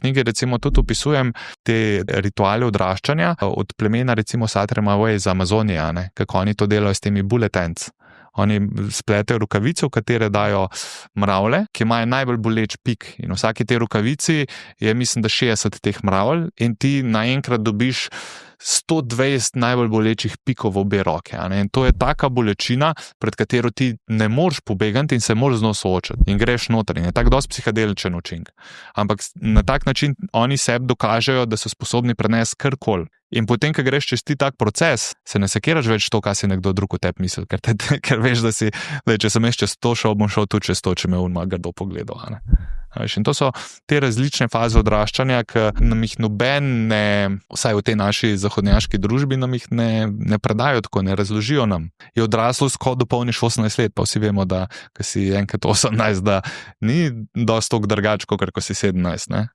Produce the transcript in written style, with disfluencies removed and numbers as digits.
knjigi recimo tudi opisujem te rituale odraščanja od plemena recimo Satremawe iz Amazonije, ne, kako oni to delajo s temi bullet ants. Oni spletejo rokavice, v katere dajo mravlje, ki imajo najbolj boleč pik. In v vsaki te rokavici je, mislim, da 60 teh mravlj in ti naenkrat dobiš 120 najbolj bolečih pikov v obe roke. In to je taka bolečina, pred katero ti ne moreš pobegati in se moraš z njo soočati. In greš noter in je tak dosti psihadeličen učinek. Ampak na tak način oni sebi dokažejo, da so sposobni prenesti karkoli. In potem, ko greš čez ti tak proces, se ne sekiraš več to, kaj si nekdo drug o tebi misli, ker veš, da če sem jaz čez to šel, bom šel tudi čez to, če me on malo grdo pogledal. In to so te različne faze odraščanja, ki nam jih noben ne, vsaj v tej naši zahodnjaški družbi, nam jih ne predajo tako, ne razložijo nam. Je odraslo, ko dopolniš 18 let, pa vsi vemo, da ko si enkrat 18, da ni dosti toliko drugače, kot ko si 17, ne?